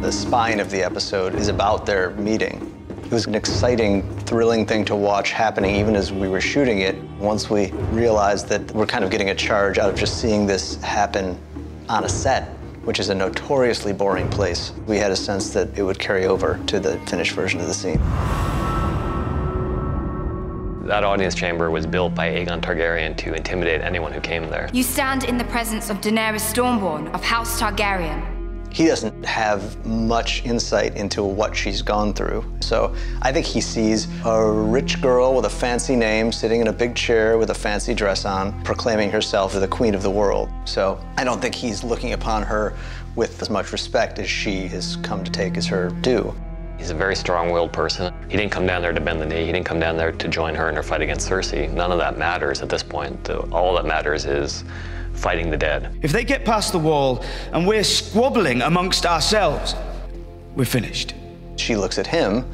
The spine of the episode is about their meeting. It was an exciting, thrilling thing to watch happening even as we were shooting it. Once we realized that we're kind of getting a charge out of just seeing this happen on a set, which is a notoriously boring place, we had a sense that it would carry over to the finished version of the scene. That audience chamber was built by Aegon Targaryen to intimidate anyone who came there. You stand in the presence of Daenerys Stormborn of House Targaryen. He doesn't have much insight into what she's gone through. So I think he sees a rich girl with a fancy name sitting in a big chair with a fancy dress on, proclaiming herself as the queen of the world. So I don't think he's looking upon her with as much respect as she has come to take as her due. He's a very strong-willed person. He didn't come down there to bend the knee. He didn't come down there to join her in her fight against Cersei. None of that matters at this point. All that matters is fighting the dead. If they get past the wall and we're squabbling amongst ourselves, we're finished. She looks at him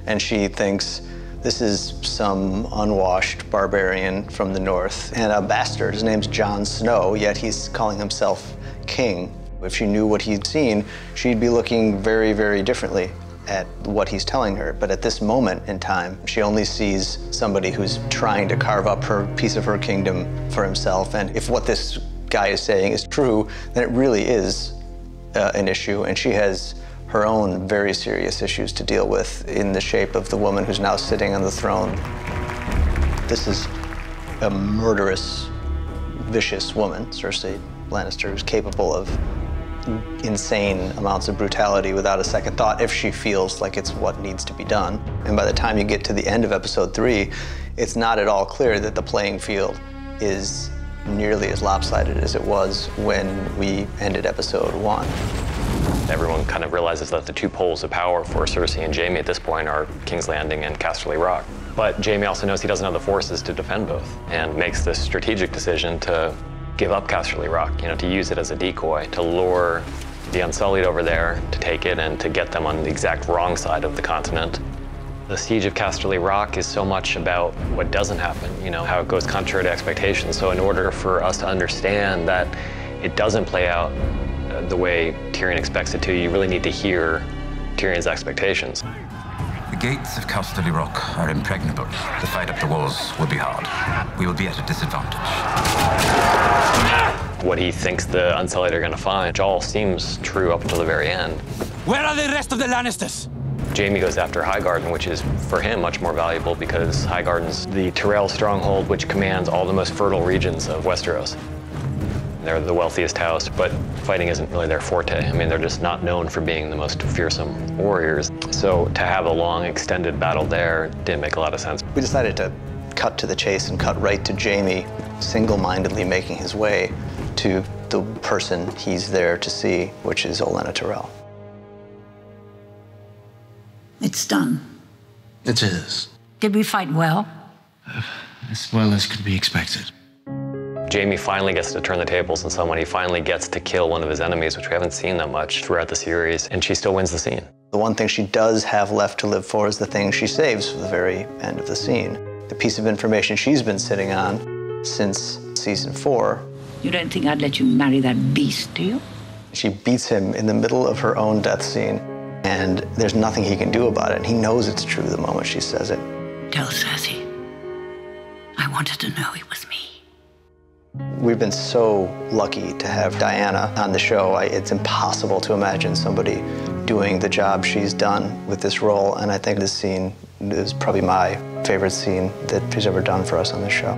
and she thinks, this is some unwashed barbarian from the north and a bastard. His name's Jon Snow, yet he's calling himself king. If she knew what he'd seen, she'd be looking very, very differently at what he's telling her. But at this moment in time, she only sees somebody who's trying to carve up her piece of her kingdom for himself. And if what this guy is saying is true, then it really is an issue. And she has her own very serious issues to deal with in the shape of the woman who's now sitting on the throne. This is a murderous, vicious woman, Cersei Lannister, who's capable of insane amounts of brutality without a second thought if she feels like it's what needs to be done. And by the time you get to the end of episode 3, it's not at all clear that the playing field is nearly as lopsided as it was when we ended episode 1. Everyone kind of realizes that the two poles of power for Cersei and Jaime at this point are King's Landing and Casterly Rock. But Jaime also knows he doesn't have the forces to defend both and makes this strategic decision to give up Casterly Rock, to use it as a decoy, to lure the Unsullied over there, to take it and to get them on the exact wrong side of the continent. The siege of Casterly Rock is so much about what doesn't happen, how it goes contrary to expectations. So in order for us to understand that it doesn't play out the way Tyrion expects it to, you really need to hear Tyrion's expectations. The gates of Casterly Rock are impregnable. The fight up the walls will be hard. We will be at a disadvantage. What he thinks the Unsullied are going to find all seems true up until the very end. Where are the rest of the Lannisters? Jaime goes after Highgarden, which is, for him, much more valuable because Highgarden's the Tyrell stronghold, which commands all the most fertile regions of Westeros. They're the wealthiest house, but fighting isn't really their forte. I mean, they're just not known for being the most fearsome warriors. So to have a long, extended battle there didn't make a lot of sense. We decided to cut to the chase and cut right to Jaime single-mindedly making his way to the person he's there to see, which is Olenna Tyrell. It's done. It is. Did we fight well? As well as could be expected. Jaime finally gets to turn the tables on someone. He finally gets to kill one of his enemies, which we haven't seen that much throughout the series, and she still wins the scene. The one thing she does have left to live for is the thing she saves for the very end of the scene. The piece of information she's been sitting on since season 4. You don't think I'd let you marry that beast, do you? She beats him in the middle of her own death scene, and there's nothing he can do about it. And he knows it's true the moment she says it. Tell Cersei. I wanted to know it was me. We've been so lucky to have Diana on the show. It's impossible to imagine somebody doing the job she's done with this role, and I think this scene is probably my favorite scene that she's ever done for us on the show.